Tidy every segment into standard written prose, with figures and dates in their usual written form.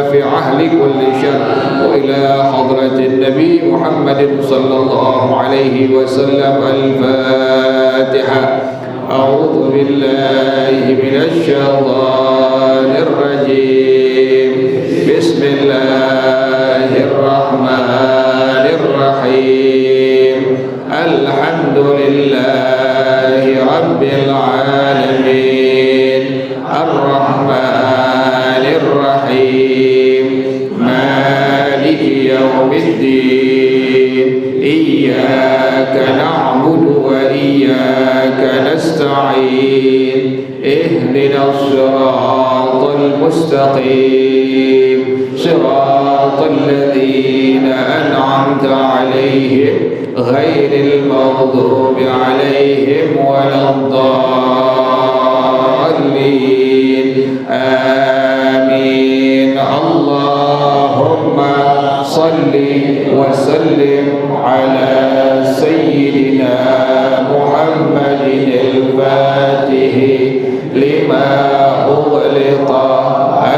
ودافع لكل شر. وإلى حضرة النبي محمد صلى الله عليه وسلم الفاتحة. أعوذ بالله من الشيطان الرجيم. بسم الله الرحمن الرحيم. الحمد لله رب العالمين الرحمن الرحيم مالك يوم الدين إياك نعبد وإياك نستعين اهدنا الصراط المستقيم صراط الذين أنعمت عليهم غير المغضوب عليهم ولا الضالين آمين. اللهم صل وسلم على سيدنا محمد الفاتح لما أغلق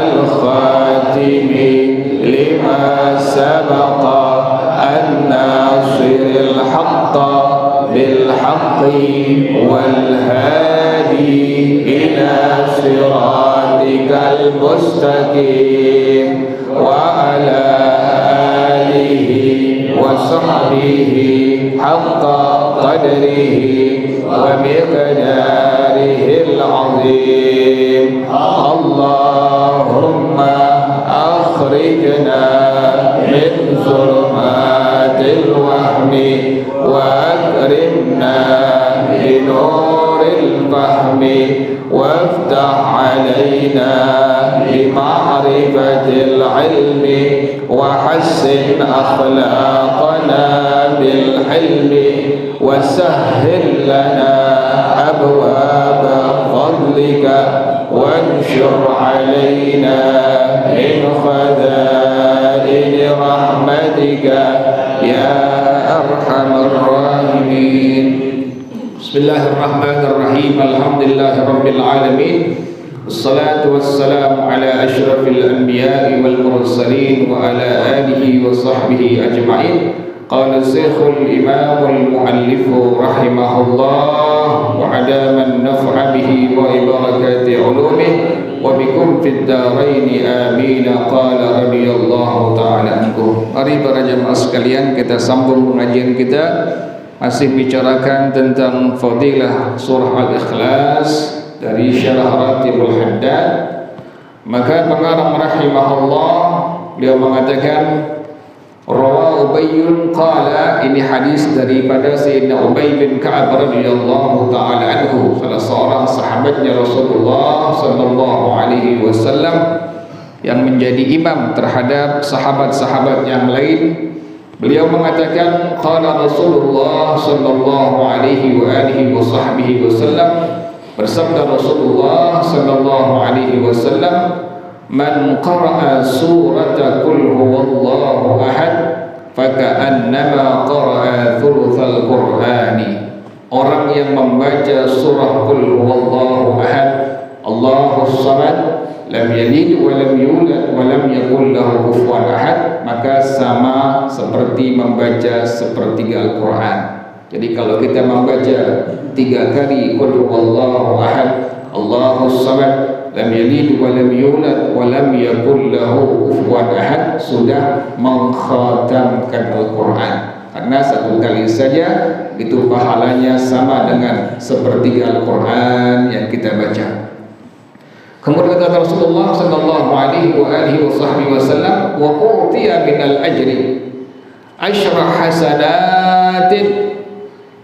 الخاتم لما سبق الناصر الحق بالحق والهادي إلى صراطك المستقيم وعلى آله وصحبه حق قدره ومقداره العظيم. اللهم أخرجنا من ظلمات الوهم وأكرمنا بنور الفهم وافتح علينا بمعرفة العلم وحسن أخلاقنا بالحلم وسهل لنا أبواب فضلك وانشر علينا من خزائن رحمتك يا أرحم الراحمين. Bismillahirrahmanirrahim. Alhamdulillahi rabbil alamin. Wassalatu wassalamu ala asyrafil anbiya'i wal mursalin wa ala alihi wa sahbihi ajma'in. Qala Syekhul Imam al-Muallif rahimahullah wa adaman naf'a bihi wa barakati ulumihi wa bikum fid darain amin. Qala radhiyallahu ta'ala anhu. Mari para jemaah sekalian, kita sambung pengajian kita, masih bicarakan tentang fadilah surah Al-Ikhlas dari Syarah Ratibul Haddad. Maka pengarang rahimahullah beliau mengatakan rawa Ubayyun qala, ini hadis daripada Sayyidina Ubay bin Ka'ab radhiyallahu ta'ala anhu, salah seorang sahabatnya Rasulullah sallallahu alaihi wasallam yang menjadi imam terhadap sahabat-sahabat yang lain. Beliau mengatakan qala Rasulullah sallallahu alaihi wa alihi wasahbihi wasallam, bersabda Rasulullah sallallahu alaihi wasallam, man qara'a surata qul huwallahu ahad faka'annama qara'a thulutsal qur'ani. Orang yang membaca surah qul huwallahu ahad, Allahus samad, lam yalid wa lam yulad wa lam yakul lahu kufuwan ahad, maka sama seperti membaca sepertiga Al-Quran. Jadi kalau kita membaca 3 kali qul huwallahu ahad, Allahus samad, lam yalid wa lam yulad wa lam yakul lahu kufuwan ahad, sudah mengkhatamkan Al-Quran. Karena 1 kali saja itu pahalanya sama dengan sepertiga Al-Quran yang kita baca. Kemudian kata Rasulullah sallallahu alaihi wa alihi wasallam, wa utiya minal ajri asyra hasanatin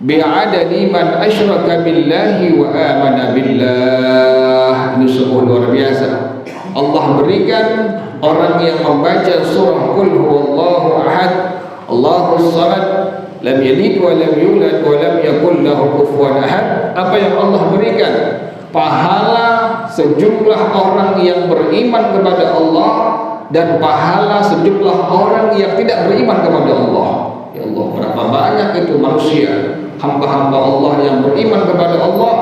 bi'adadi man asyraka billahi wa amana billah. Ini sungguh luar biasa. Allah berikan orang yang membaca surah qul huwallahu ahad, Allahus samad, lam yalid wa lam yulad wa lam yakul lahu kufuwan ahad, apa yang Allah berikan? Pahala sejumlah orang yang beriman kepada Allah dan pahala sejumlah orang yang tidak beriman kepada Allah. Ya Allah, berapa banyak itu manusia, hamba-hamba Allah yang beriman kepada Allah,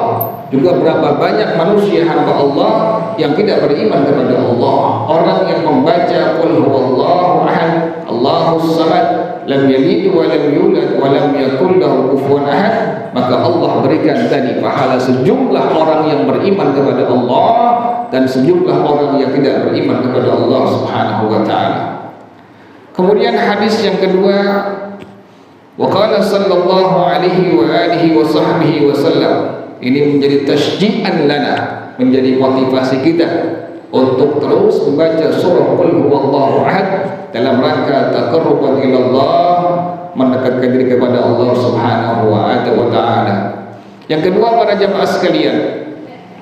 juga berapa banyak manusia hamba Allah yang tidak beriman kepada Allah. Orang yang membaca qul huwallahu ahad, Allahus samad, lam yalid wa lam yulad wa lam yakul lahu kufuwan ahad, maka Allah berikan tadi pahala sejumlah orang yang beriman kepada Allah dan sejumlah orang yang tidak beriman kepada Allah Subhanahu wa taala. Kemudian hadis yang kedua, wa qala sallallahu alaihi wa alihi wa sahbihi wasallam, ini menjadi tasji'an lana, menjadi motivasi kita untuk terus membaca surah Qul huwallahu ahad dalam rangka taqarruban ila Allah, mendekatkan diri kepada Allah Subhanahu wa taala. Yang kedua, para jamaah sekalian,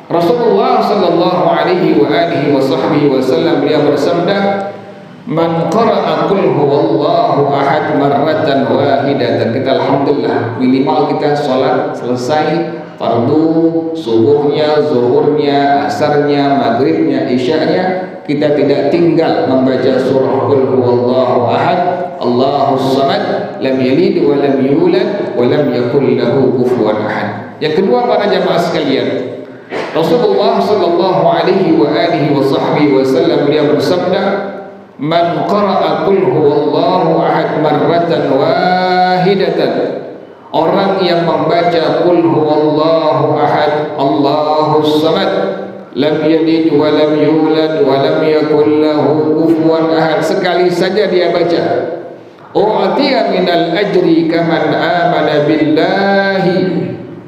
Rasulullah sallallahu alaihi wa alihi wa sahbihi wasallam beliau bersabda, man qara'a qul huwallahu ahad marratan wahidatan. Kita alhamdulillah minimal kita salat selesai fardu subuhnya, zuhurnya, asarnya, maghribnya, isya'nya, kita tidak tinggal membaca surah Qul huwallahu ahad, Allahus samad, lam yalid wa lam yulad wa lam yakul lahu kufuwan ahad. Yang kedua, para jamaah sekalian, Rasulullah sallallahu alaihi wa alihi wa sahbihi wasallam beliau bersabda, man qara'a qul huwallahu ahad marratan wahidatan, orang yang membaca qul huwallahu ahad, Allahus samad, lam yalid wa lam yulad wa lam yakul lahu kufuwan ahad, sekali saja dia baca, u'tiya minal ajri kaman amana billahi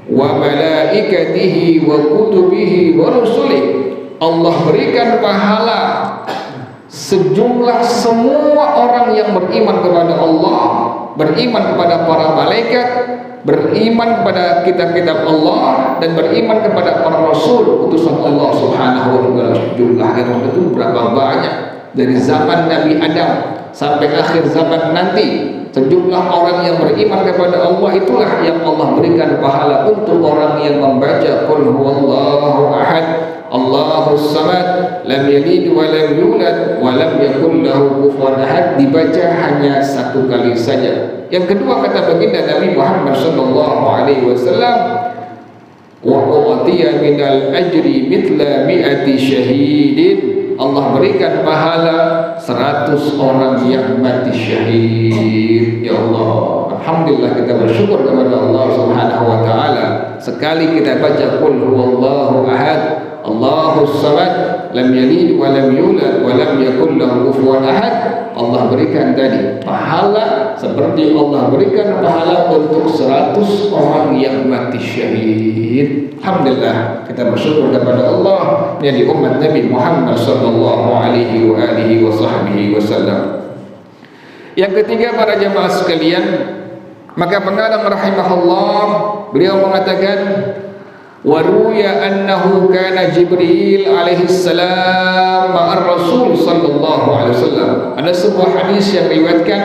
wa malaikatihi wa kutubihi wa rusulihi. Allah berikan pahala sejumlah semua orang yang beriman kepada Allah, beriman kepada para malaikat, beriman kepada kitab-kitab Allah, dan beriman kepada para rasul utusan Allah Subhanahu wa taala. Jumlahnya itu berapa banyak, dari zaman Nabi Adam sampai akhir zaman nanti. Sejumlah orang yang beriman kepada Allah itulah yang Allah berikan pahala untuk orang yang membaca qul huwallahu ahad, Allahus samad, lam yalid wa lam yulad wa lam yakul lahu kufuwan ahad, dibaca hanya satu kali saja. Yang kedua, kata baginda Nabi Muhammad sallallahu alaihi wasallam, wa u'tiya minal ajri mithla mi'ati syahidin, Allah berikan pahala 100 orang yang mati syahid. Ya Allah, alhamdulillah kita bersyukur kepada Allah Subhanahu wa taala. Sekali kita baca qul huwallahu ahad, Allahus samad, lam yalid wa lam yulad wa lam yakul lahu kufuwan ahad, Allah berikan tadi pahala seperti Allah berikan pahala untuk 100 orang yang mati syahid. Alhamdulillah kita bersyukur kepada Allah menjadi umat Nabi Muhammad sallallahu alaihi wa alihi wa sahbihi wasallam. Yang ketiga, para jamaah sekalian, maka pengarang rahimahullah beliau mengatakan, wa ruya annahu kana Jibril alaihi salam ma'ar Rasul sallallahu alaihi wasallam. Ada sebuah hadis yang riwayatkan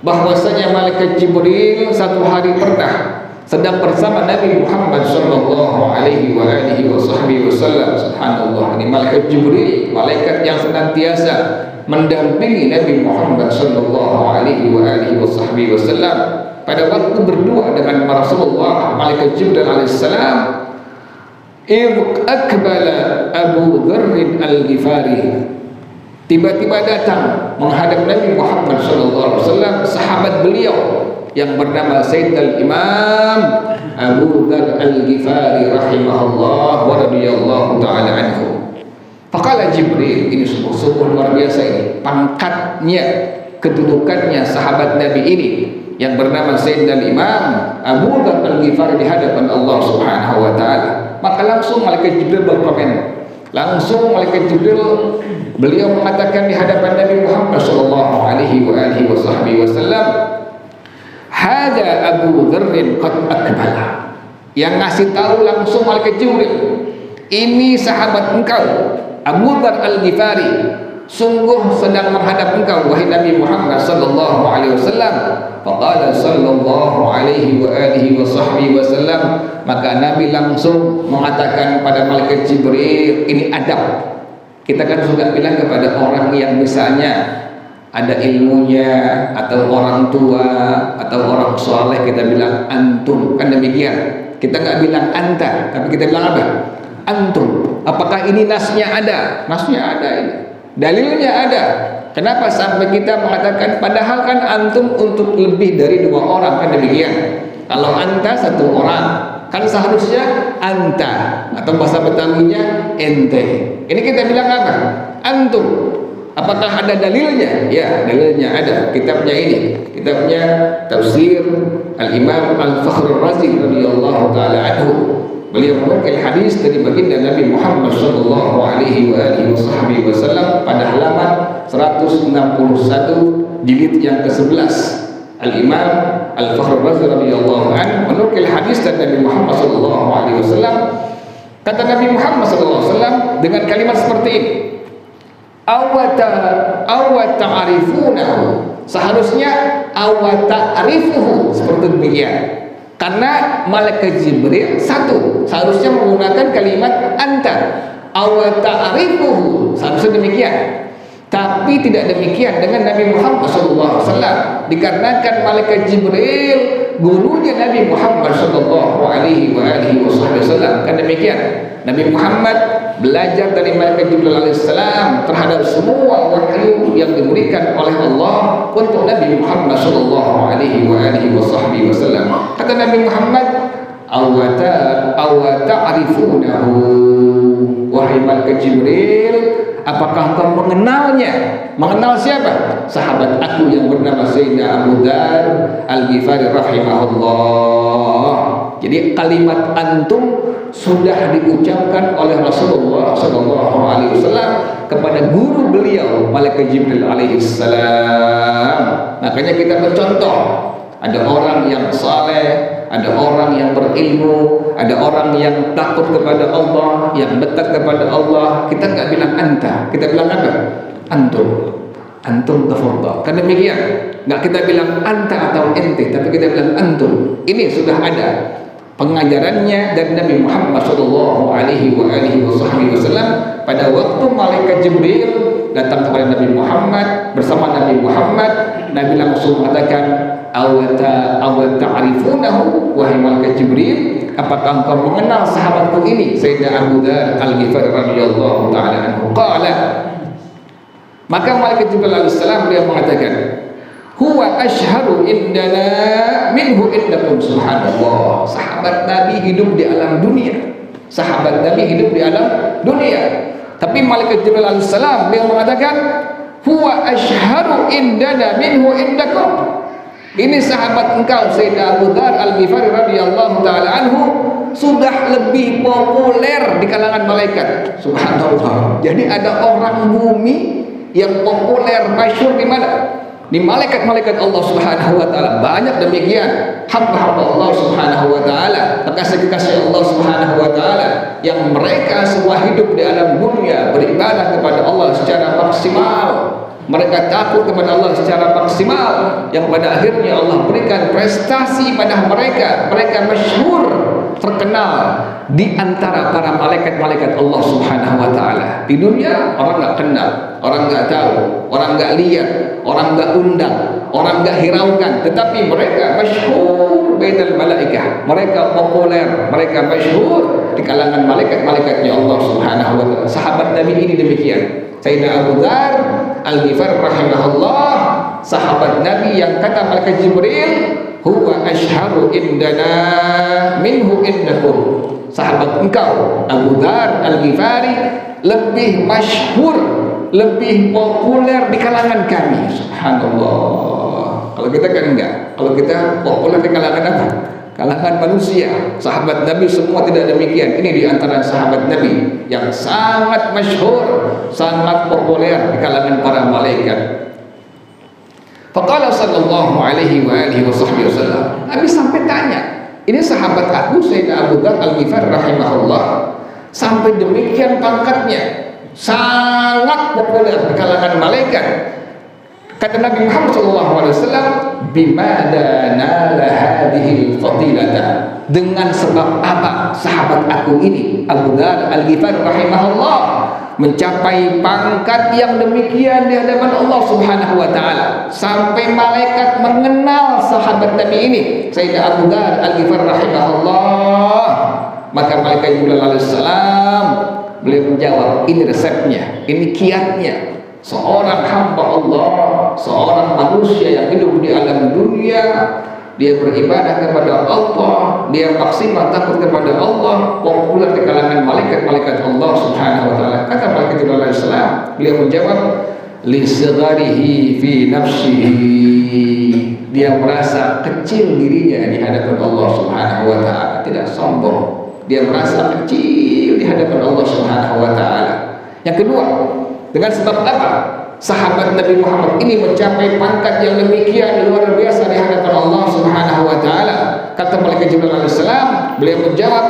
bahwasanya malaikat Jibril satu hari pernah sedang bersama Nabi Muhammad sallallahu alaihi wa alihi wasallam. Subhanallah, ini malaikat Jibril, malaikat yang senantiasa mendampingi Nabi Muhammad sallallahu alaihi wa alihi wasallam. Pada waktu berdua dengan Rasulullah, malaikat Jibril alaihissalam, akbala Abu Dzar al-Ghifari, tiba-tiba datang menghadap Nabi Muhammad SAW sahabat beliau yang bernama Sayyidina Imam Abu Dzar al-Ghifari rahimahullah wa radhiyallahu ta'ala anhu. Faqala Jibril, ini sungguh luar biasa ini pangkatnya, kedudukannya sahabat Nabi ini yang bernama Sayyidina Imam Abu Dzar al-Ghifari di hadapan Allah Subhanahu wa taala. Maka langsung malaikat Jibril berkomen. Langsung malaikat Jibril beliau mengatakan di hadapan Nabi Muhammad sallallahu alaihi wa alihi wasallam, "Hadza Abu Dzar qad akbala." Yang ngasih tahu langsung malaikat Jibril, ini sahabat engkau Abu Dzar al-Ghifari sungguh sedang menghadap engkau wahai Nabi Muhammad sallallahu alaihi wasallam. Faqala sallallahu alaihi wa alihi wasallam, maka Nabi langsung mengatakan pada malaikat Jibril, ini adab. Kita kan suka bilang kepada orang yang misalnya ada ilmunya atau orang tua atau orang soleh, kita bilang antum, kan demikian. Kita nggak bilang anta, tapi kita bilang apa? antum. Apakah ini nasnya ada? Nasnya ada ini. Dalilnya ada. Kenapa sampai kita mengatakan padahal kan antum untuk lebih dari 2 orang, kan demikian. Kalau anta 1 orang, kan seharusnya anta, atau bahasa Betawinya ente. Ini kita bilang apa? Antum. Apakah ada dalilnya? Ya, dalilnya ada. Kitabnya ini, kitabnya Tafsir Al-Imam Al-Fakhr Razi radhiyallahu taala anhu. Beliau menukil hadis dari baginda Nabi Muhammad sallallahu alaihi wasallam pada halaman 161 jilid yang ke-11. Al-Imam Al-Fakhr Razi radhiyallahu anhu menukil hadis dari Nabi Muhammad sallallahu alaihi wasallam. Kata Nabi Muhammad sallallahu alaihi wasallam dengan kalimat seperti ini. Awata'arifunahu, seharusnya awata'arifuhu, seperti demikian. Karena malaikat Jibril 1, seharusnya menggunakan kalimat anta. Awata'arifuhu, seharusnya demikian. Tapi tidak demikian dengan Nabi Muhammad SAW. Dikarenakan malaikat Jibril gurunya Nabi Muhammad SAW. Kan demikian. Nabi Muhammad belajar dari malaikat Jibril alaihissalam terhadap semua wahyu yang diberikan oleh Allah untuk Nabi Muhammad SAW. Kata Nabi Muhammad, awata'arifunahu, wahai malaikat Jibril, apakah kau mengenalnya? Mengenal siapa? Sahabat aku yang bernama Sayyidina Abu Dzar Al-Ghifari rahimahullah. Jadi kalimat antum sudah diucapkan oleh Rasulullah SAW kepada guru beliau malaikat Jibril alaihissalam. Makanya kita bercontoh, ada orang yang saleh, ada orang yang berilmu, ada orang yang takut kepada Allah, yang dekat kepada Allah. Kita nggak bilang anta, kita bilang apa? Antum. Antum tafadhal. Kan demikian. Nggak kita bilang anta atau ente, tapi kita bilang antum. Ini sudah ada pengajarannya dari Nabi Muhammad sallallahu alaihi wasallam pada waktu malaikat Jibril datang kepada Nabi Muhammad bersama Nabi Muhammad. Nabi langsung mengatakan, awata'arifunahu, wahai malaikat Jibril, apakah engkau mengenal sahabatku ini, Sayyidina Abu Dzar Al-Ghifari radhiyallahu taala anhu? Qala, maka malaikat Jibril alaihissalam beliau mengatakan, huwa ashharu indana minhu indakum. Subhanallah, sahabat Nabi hidup di alam dunia. Sahabat Nabi hidup di alam dunia. Tapi malaikat Jibril alaihissalam beliau mengatakan, huwa ashharu indana minhu indakum. Ini sahabat engkau Sayyidina Abu Dzar Al-Ghifari radhiyallahu taala anhu sudah lebih populer di kalangan malaikat. Subhanallah. Jadi ada orang bumi yang populer, masyhur di mana? Di malaikat-malaikat Allah Subhanahu wa taala. Banyak demikian hamba-hamba Allah Subhanahu wa taala, kekasih-kekasih Allah Subhanahu wa taala yang mereka semua hidup di alam dunia beribadah kepada Allah secara maksimal. Mereka takut kepada Allah secara maksimal, yang pada akhirnya Allah berikan prestasi pada mereka. Mereka masyhur, terkenal di antara para malaikat-malaikat Allah Subhanahu wa taala. Di dunia orang enggak kenal, orang enggak tahu, orang enggak lihat, orang enggak undang, orang enggak hiraukan, tetapi mereka masyhur bainal malaikah. Mereka populer, mereka masyhur di kalangan malaikat-malaikatnya Allah Subhanahu wa taala. Sahabat Nabi ini demikian. Sayyidina Abu Dzar Al-Ghifari rahimahullah, sahabat Nabi yang kata malaikat Jibril, huwa ashharu indana minhu indakum. Sahabat engkau Abu Dzar Al-Ghifari lebih masyhur, lebih populer di kalangan kami. Subhanallah. Kalau kita kan enggak. Kalau kita populer di kalangan apa? Kalangan manusia. Sahabat Nabi semua tidak demikian. Ini di antara sahabat Nabi yang sangat masyhur, sangat populer di kalangan para malaikat. Faqala sallallahu alaihi wasallam, Nabi sampai tanya, ini sahabat aku Sayyidina Abu Dzar Al-Ghifari rahimahullah sampai demikian pangkatnya, sangat populer di kalangan malaikat. Kata Nabi Muhammad SAW, bimada nala hadhil fadilata, dengan sebab apa sahabat aku ini Abu Dzar Al-Ghifari rahimahullah mencapai pangkat yang demikian di hadapan Allah Subhanahu wa taala, sampai malaikat mengenal sahabat Nabi ini Sayyidina Abu Dzar Al-Ghifari rahimahullah. Maka malaikat Jibril alaihissalam beliau menjawab, ini resepnya, ini kiatnya. Seorang hamba Allah, seorang manusia yang hidup di alam dunia, dia beribadah kepada Allah, dia maksimal takut kepada Allah, populer di kalangan malaikat-malaikat Allah Subhanahu wa taala. Kata malaikat Jibril alaihissalam, beliau menjawab, li sigharihi fi nafsihi. Dia merasa kecil dirinya di hadapan Allah Subhanahu wa taala, tidak sombong. Dia merasa kecil di hadapan Allah Subhanahu wa taala. Yang kedua, dengan sebab apa sahabat Nabi Muhammad ini mencapai pangkat yang demikian luar biasa di hadapan Allah Subhanahu wa taala? Kata malaikat Jibril alaihissalam, beliau menjawab,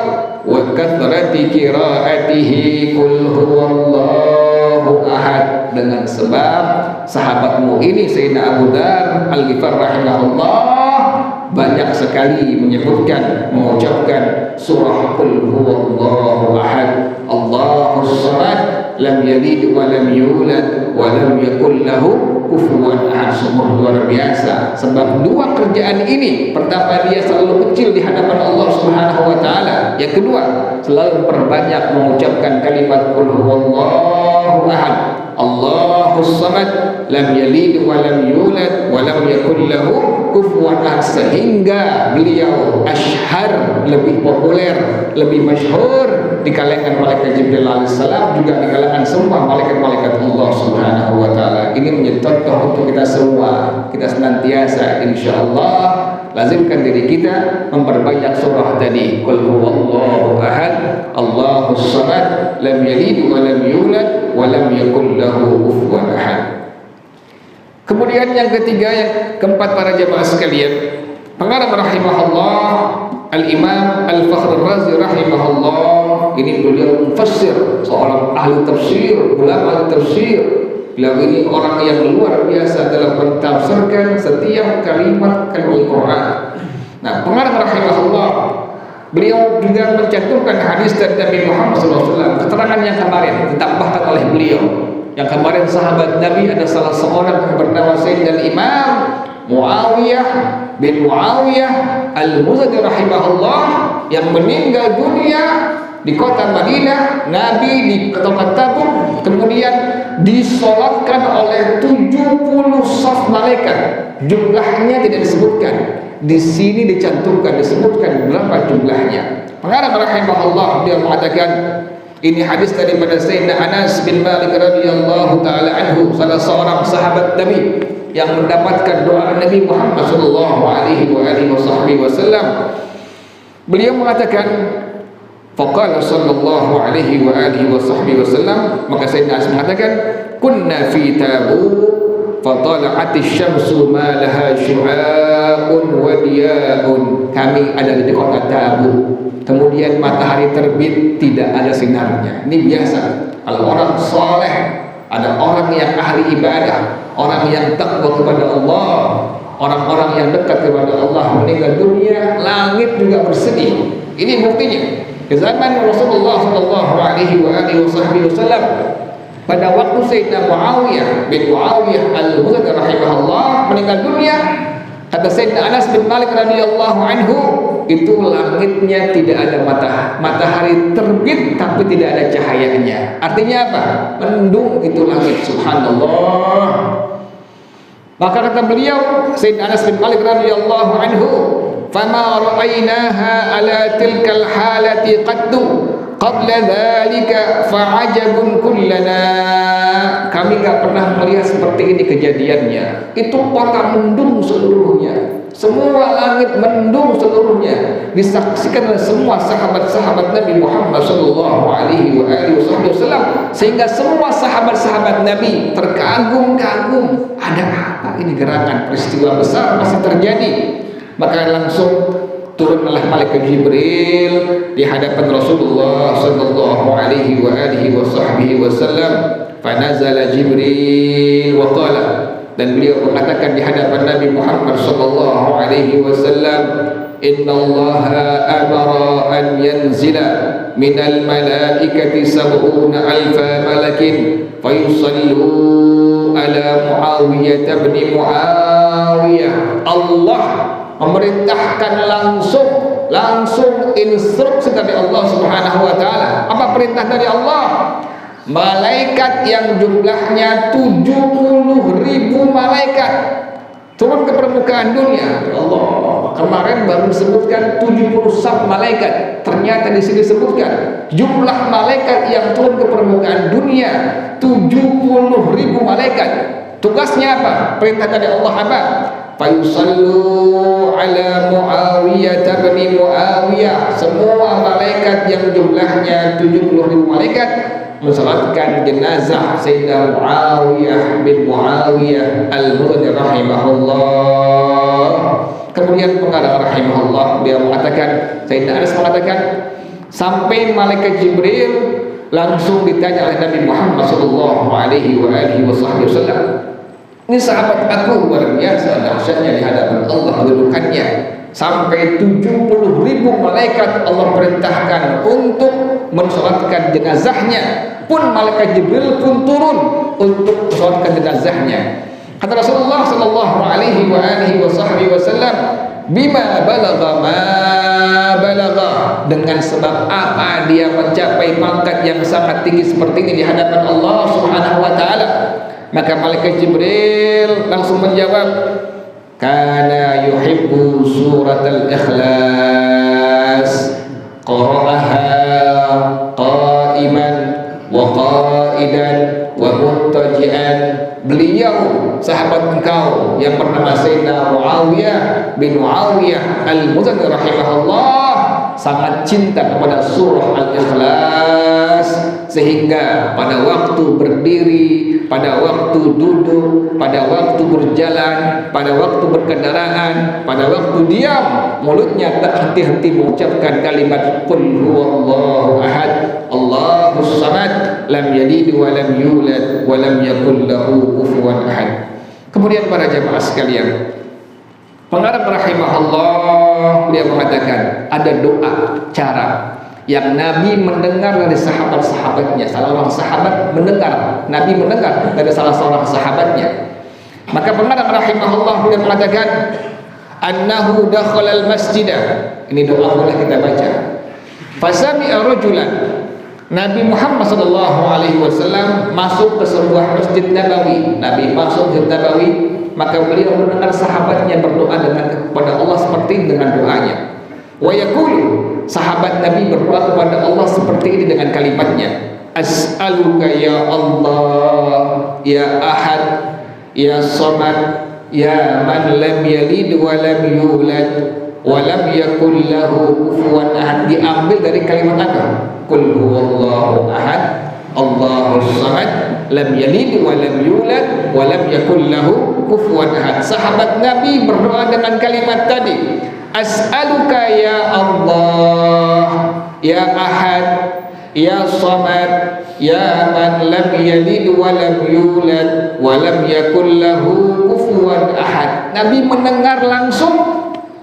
wa kathrati qiraatihi qul huwallahu ahad. Dengan sebab sahabatmu ini Sayyidina Abu Dzar Al-Ghifari rahimahullah banyak sekali menyebutkan, mengucapkan surah qul huwallahu ahad, Allahus samad, lam yalid wa lam yulad wa lam yakul lahu kufuwan ahad. Sungguh luar biasa. Sebab dua kerjaan ini, pertama dia selalu kecil di hadapan Allah Subhanahu wa taala. Yang kedua, selalu perbanyak mengucapkan kalimat qul huwallahu ahad, Allahus samad, lam yalid wa lam yulad wa lam yakul lahu kufuwan ahad, sehingga beliau asyhar, lebih populer, lebih masyhur di kalangan malaikat Jibril alaihissalam, juga di kalangan semua malaikat-malaikat Allah Subhanahu wa taala. Ini menjadi contoh untuk kita semua. Kita senantiasa insyaallah lazimkan diri kita memperbanyak surah tadi, qul huwallahu ahad, Allahus samad, lam yalid wa lam yulad wa lam yakul lahu kufuwan ahad. Kemudian yang ketiga, yang keempat para jemaah sekalian, pengarang rahimahullah Al-Imam Al-Fakhr Ar-Razi rahimahullah, ini beliau mufassir, seorang ahli tafsir, ulama ahli tafsir. Beliau ini orang yang luar biasa dalam mentafsirkan setiap kalimat Al-Quran. Nah, pengarang rahimahullah, beliau juga mencantumkan hadis dari Nabi Muhammad SAW, keterangan yang kemarin ditambahkan oleh beliau. Yang kemarin sahabat Nabi ada salah seorang yang bernama Sayyidina Imam Muawiyah bin Muawiyah Al-Muzani rahimahullah, yang meninggal dunia di kota Madinah. Nabi di kota Tabuk kemudian disolatkan oleh 70 saf malaikat. Jumlahnya tidak disebutkan. Di sini dicantumkan, disebutkan berapa jumlahnya. Pengarang rahimahullah dia mengatakan, ini hadis daripada Sayyidina Anas bin Malik radhiyallahu taala anhu, salah seorang sahabat Nabi yang mendapatkan doa Nabi Muhammad sallallahu alaihi wasallam. Beliau mengatakan, faqala sallallahu alaihi wasallam, maka Sayyidina Anas mengatakan, kunna fi Tabuk fatala'atis syamsu ma laha syu'a'un wa diya'un. Kami ada di kota Tabuk, kemudian matahari terbit, tidak ada sinarnya. Ini biasa. Kalau orang soleh, ada orang yang ahli ibadah, orang yang takwa kepada Allah, orang-orang yang dekat kepada Allah, meninggal dunia, langit juga bersedih. Ini buktinya. Di zaman Rasulullah sallallahu alaihi wasallam, pada waktu Sayyidina Muawiyah bin Muawiyah Al-Muzani rahimahullah meninggal dunia, kata Sayyidina Anas bin Malik radhiyallahu anhu, itu langitnya tidak ada matahari terbit tapi tidak ada cahayanya. Artinya apa? Mendung itu langit, subhanallah. Maka kata beliau Sayyidina Anas bin Malik radhiyallahu anhu, fama ra'aynaha ala tilkal halati qaddu qabla dhalika fa'ajabun kullana. Kami enggak pernah melihat seperti ini kejadiannya. Itu kota mendung seluruhnya, semua langit mendung seluruhnya, disaksikan oleh semua sahabat-sahabat Nabi Muhammad sallallahu alaihi wasallam, sehingga semua sahabat-sahabat Nabi terkagum-kagum, ada apa ini, gerangan peristiwa besar masih terjadi. Maka langsung turunlah malaikat Jibril di hadapan Rasulullah sallallahu alaihi wasallam. Fanazala Jibril wa qala, dan beliau mengatakan di hadapan Nabi Muhammad sallallahu alaihi wasallam, innallaha amara an yanzila minal malaikati sab'una alfa malakin fayusallu ala Muawiyah bin Muawiyah. Allah memerintahkan langsung langsung instruksi dari Allah Subhanahu wa taala. Apa perintah dari Allah? Malaikat yang jumlahnya 70.000 malaikat turun ke permukaan dunia. Ya Allah, kemarin baru disebutkan 71 malaikat. Ternyata di sini disebutkan jumlah malaikat yang turun ke permukaan dunia 70.000 malaikat. Tugasnya apa? Perintah dari Allah apa? Fayusallu ala Muawiyah bin Muawiyah. Semua malaikat yang jumlahnya 70.000 malaikat mensalatkan jenazah Sayyidina Muawiyah bin Muawiyah al-Muzani rahimahullah. Kemudian pengarang rahimahullah dia mengatakan, Sayyidina Anas mengatakan, sampai malaikat Jibril langsung ditanya oleh Nabi Muhammad sallallahu alaihi wasallam. Ini sahabat aku luar biasa dahsyatnya di hadapan Allah kedudukannya. Sampai 70.000 malaikat Allah perintahkan untuk mensolatkan jenazahnya. Pun malaikat Jibril pun turun untuk mensolatkan jenazahnya. Kata Rasulullah sallallahu alaihi wasallam, bima balagha ma balagha, dengan sebab apa dia mencapai pangkat yang sangat tinggi seperti ini di hadapan Allah Subhanahu wa taala. Maka malaikat Jibril langsung menjawab, kana yuhibbu surat al-ikhlas, qara'aha qa'iman wa qa'idan wa muttaji'an. Beliau sahabat engkau yang bernama Sayyidina Muawiyah bin Muawiyah al-Muzani rahimahullah sangat cinta kepada surah Al-Ikhlas, sehingga pada waktu berdiri, pada waktu duduk, pada waktu berjalan, pada waktu berkendaraan, pada waktu diam, mulutnya tak henti-henti mengucapkan kalimat qul huwallahu ahad, Allahus samad, lam yalid wa lam yulad wa lam yakul lahu kufuwan ahad. Kemudian para jamaah sekalian, pengarang rahimahullah dia mengatakan ada doa cara yang Nabi mendengar dari sahabat-sahabatnya. Salah seorang sahabat mendengar, Nabi mendengar dari salah seorang sahabatnya. Maka pengarang rahimahullah dia mengatakan annahu dakhala al-masjidah. Ini doa boleh kita baca. Fasami'a rajulan, Nabi Muhammad sallallahu alaihi wasallam masuk ke sebuah masjid Nabawi. Nabi masuk ke Nabawi, maka beliau mendengar sahabatnya berdoa kepada Allah seperti dengan doanya. Wa yaqulu, sahabat Nabi berdoa kepada Allah seperti ini dengan kalimatnya, as'aluka ya Allah, ya Ahad, ya Samad, ya man lam yalid wa lam yulad wa lam yakul lahu kufuwan ahad. Diambil dari kalimat apa? Qul huwallahu ahad, Allahus samad, lam yalid wa lam yulad wa lam yakul lahu kufuwan ahad. Sahabat Nabi berdoa dengan kalimat tadi, as'aluka ya Allah, ya Ahad, ya Samad, ya man lam yalid wa lam yulad wa lam yakul lahu kufuwan ahad. Nabi mendengar langsung,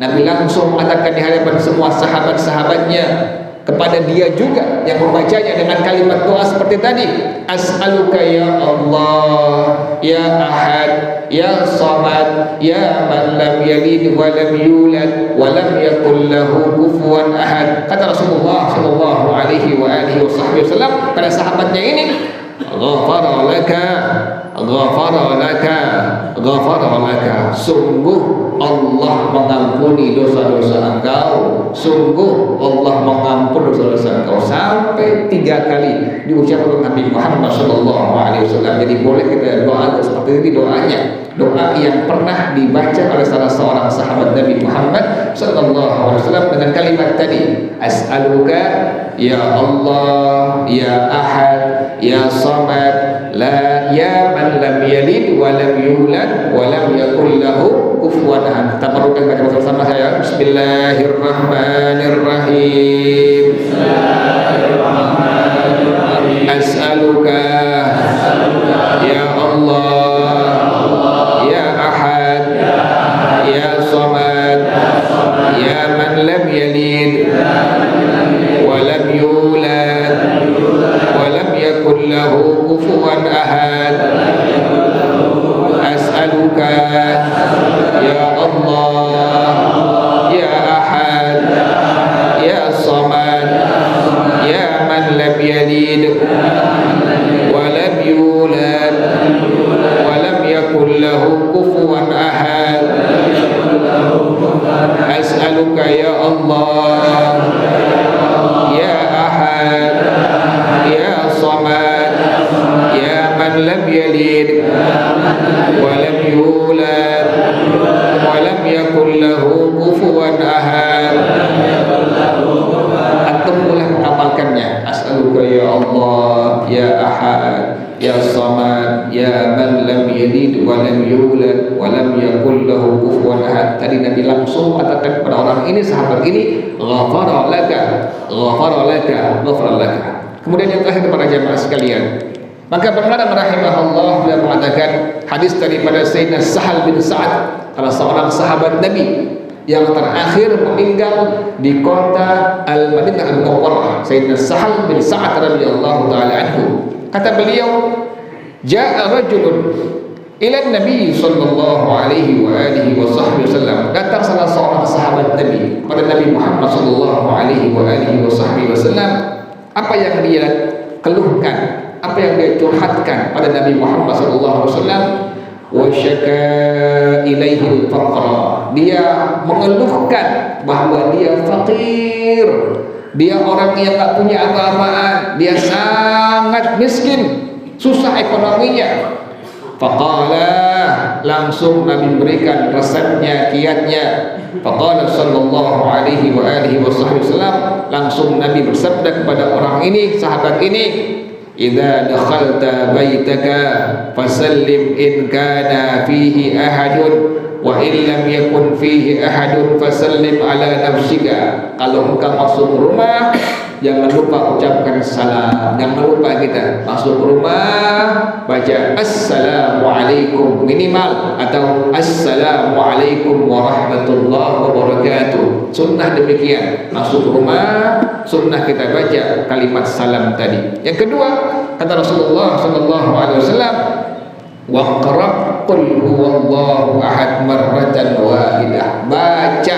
Nabi langsung mengatakan di hadapan semua sahabat-sahabatnya, kepada dia juga yang membacanya dengan kalimat doa seperti tadi, as'aluka ya Allah, ya Ahad, ya Samad, ya man lam yalid wa lam yulad wa lam yakul lahu kufuwan ahad. Kata Rasulullah sallallahu alaihi wasallam pada sahabatnya ini, ghafara laka, ghafara laka, ghafara laka. Sungguh Allah mengampuni dosa-dosa engkau, sungguh Allah mengampuni dosa-dosa engkau. Sampai 3 kali diucapkan oleh Nabi Muhammad sallallahu alaihi wasallam. Jadi boleh kita doa seperti ini doanya. Doa yang pernah dibaca oleh salah seorang sahabat Nabi Muhammad sallallahu alaihi wasallam dengan kalimat tadi, as'aluka ya Allah, ya Ahad, ya Samad, la ya man lam yalid wa lam yulad wa lam yakul lahu kufuwan ahad. Tabarrukan baca bersama saya. Bismillahirrahmanirrahim. Bismillahirrahmanirrahim. As'aluka ya Allah, ya Ahad, ya Samad, ya man lam yalid wa lam yulad wa lam yakul lahu kufuwan ahad. As'aluka ya Allah, ya Ahad, as'aluka ya Allah ya Ahad ya Samad ya man lam yalid wa lam yulad wa lam yakul lahu kufuwan ahad. Antum mulai mengamalkannya. As'aluka ya Allah ya Ahad ya Samad ya man lam yalid wa lam yulad wa lam yakul lahu kufuwan ahad. Tadi Nabi langsung katakan kepada orang ini, sahabat ini, ghafara laka, ghafara laka, ghafara laka. Kemudian yang terakhir para jamaah sekalian, maka pengarang rahimahullah beliau mengatakan hadis daripada Sayyidina Sahal bin Sa'ad, salah seorang sahabat Nabi yang terakhir meninggal di kota Al-Madinah Al-Munawwarah, Sayyidina Sahal bin Sa'ad radhiyallahu taala anhu. Kata beliau, ja'a rajulun ila Nabi sallallahu alaihi wa alihi wasallam. Datang salah seorang sahabat Nabi pada Nabi Muhammad sallallahu alaihi wa alihi wasallam. Apa yang dia keluhkan, apa yang dia curhatkan pada Nabi Muhammad sallallahu alaihi wasallam? Wa syaka ilaihi al-faqra. Dia mengeluhkan bahwa dia fakir, dia orang yang tak punya apa-apaan, dia sangat miskin, susah ekonominya. Faqala, langsung Nabi berikan resepnya, kiatnya. Faqala sallallahu alaihi wa alihi wasallam, langsung Nabi bersabda kepada orang ini, sahabat ini, idza dakhalta baitaka fasallim in kana fihi ahadun wa in lam yakun fihi ahadun fasallim ala nafsika. Kalau engkau masuk rumah, jangan lupa ucapkan salam. Jangan lupa kita masuk rumah baca assalamualaikum minimal, atau assalamualaikum warahmatullahi wabarakatuh. Sunnah demikian. Masuk rumah sunnah kita baca kalimat salam tadi. Yang kedua, kata Rasulullah sallallahu alaihi wasallam, waqra qul huwallahu ahad marratan wahidah. Baca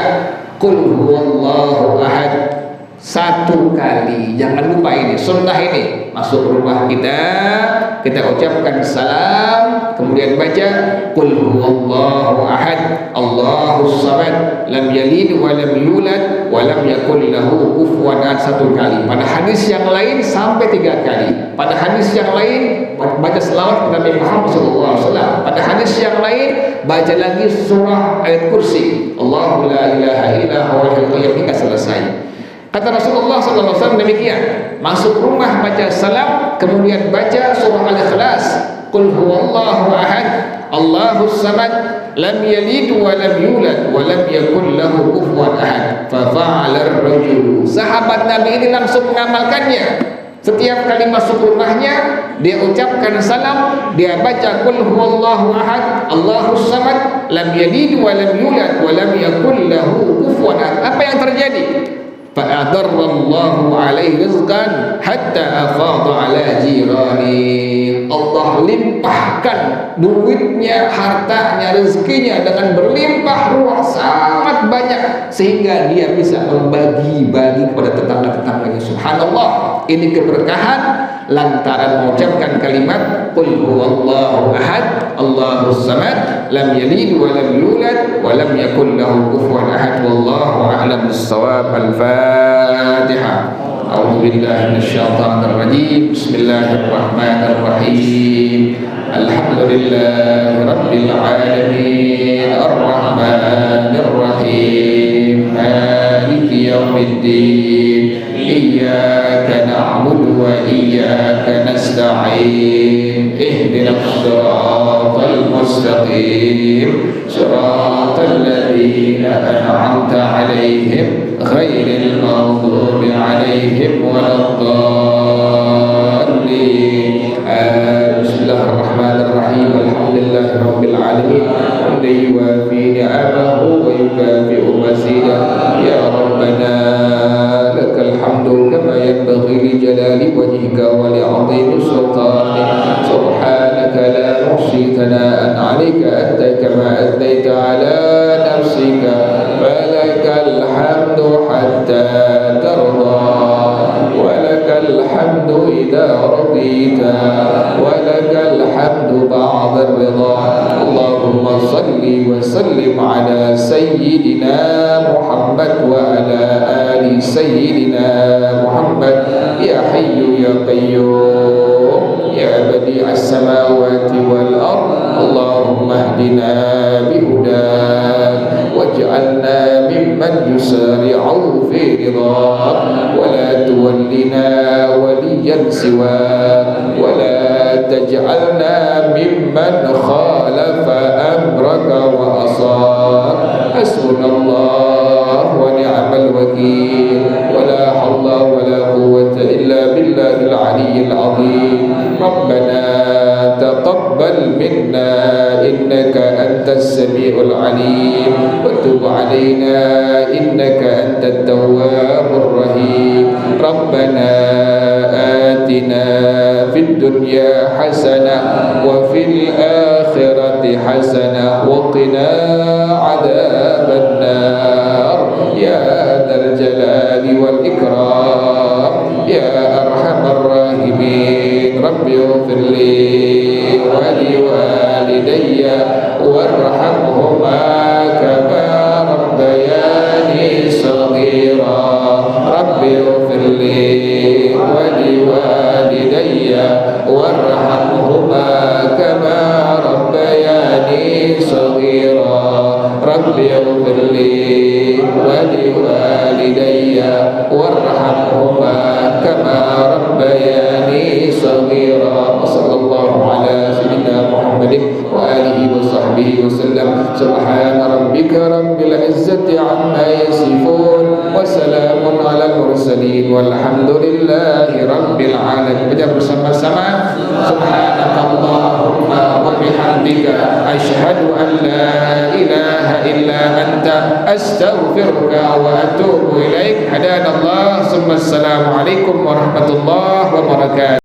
qul huwallahu ahad satu kali. Jangan lupa ini sunnah ini. Masuk rumah kita ucapkan salam, kemudian baca qul huwallahu ahad Allahus samad lam yalid wa lam yulad wa lam yakul lahu kufuwan ahad satu kali. Pada hadis yang lain sampai 3 kali. Pada hadis yang lain baca selawat kepada Nabi Muhammad SAW. Pada hadis yang lain baca lagi surah ayat kursi, Allahu la ilaha illa huwal hayyul qayyum hingga selesai. Kata Rasulullah SAW demikian. Masuk rumah baca salam, kemudian baca surah Al-Ikhlas, qul huwallahu ahad Allahus samad lam yalid wa lam yulad wa lam yakul lahu kufuwan ahad. Fa fa'ala ar-rajul. Sahabat Nabi ini langsung mengamalkannya. Setiap kali masuk rumahnya dia ucapkan salam, dia baca qul huwallahu ahad Allahus samad lam yalid wa lam yulad wa lam yakul lahu kufuwan ahad. Apa yang terjadi? Fa'adarrallahu alaihi rizqan hatta afadha ala jirani. Allah limpahkan duitnya, hartanya, rezekinya dengan berlimpah ruah, sangat banyak, sehingga dia bisa membagi-bagi kepada tetangga-tetangganya. Subhanallah, ini keberkahan lantaran mengucapkan kalimat qul huwallahu ahad Allahus samad lam yalid wa lam yulad wa lam yakul lahu kufuwan ahad. Wallahu a'lam bis-shawab. Al-Fatihah. A'udzu billahi minasyaitonir rajim. Bismillahirrahmanirrahim. Alhamdulillahi rabbil alamin. Ar-rahmanir rahim. Maliki yaumiddin. Iyyaka na'budu wa iyyaka nasta'in. Ihdinas siratal mustaqim. Siratal ladzina an'amta 'alaihim ghairil maghdubi 'alaihim waladdallin. Bismillahirrahmanirrahim. Alhamdulillahi rabbil alamin. Hamdan yuwafi ni'amahu wa yukafi'u mazidah. Ya Rabbana lakal hamdu kama yanbaghi li jalali wajhika wa li 'azimi sultanik. Subhanaka la nuhsi thana'an 'alaika anta kama athnayta 'ala nafsika. Walakal hamdu hatta tarda wa lakal hamdu إذا رضيت ولك الحمد بعد الرضا اللهم صل وسلم على سيدنا محمد وعلى آل سيدنا محمد يا حي يا قيوم يا بديع السماوات والأرض اللهم اهدنا بهداك واجعلنا ممن يسارع في رضاك ولا تولنا وليا سواك ولا تجعلنا ممن خالف أمرك وأصاك حسبنا الله ونعم الوكيل ولا حول ولا قوة إلا بالله العلي العظيم ربنا تقبل منا إنك أنت السميع العليم وتب علينا إنك أنت التواب الرحيم ربنا آتنا في الدنيا حسنة وفي الآخرة حسنة وقنا عذاب النار يا ذا الجلال والإكرام يا أرحم الراحمين رب اغفر لي ولوالدي وارحمهما كما ربياني صغيرا رب اغفر لي ولوالدي وارحمهما كما ربياني صغيرا رب اغفر لي ولوالدي وارحمهما كما ربياني صغيرا وصلى الله على سيدنا محمد وآله وصحبه وسلم سبحان ربك رب العزة عما يصفون وسلام على المرسلين والحمد لله رب العالمين. Baca bersama-sama subhanakallahumma wa bihamdika asyhadu an la ilaha illa anta astaghfiruka wa atubu ilaik. Hadanallah. Assalamualaikum warahmatullahi wabarakatuh.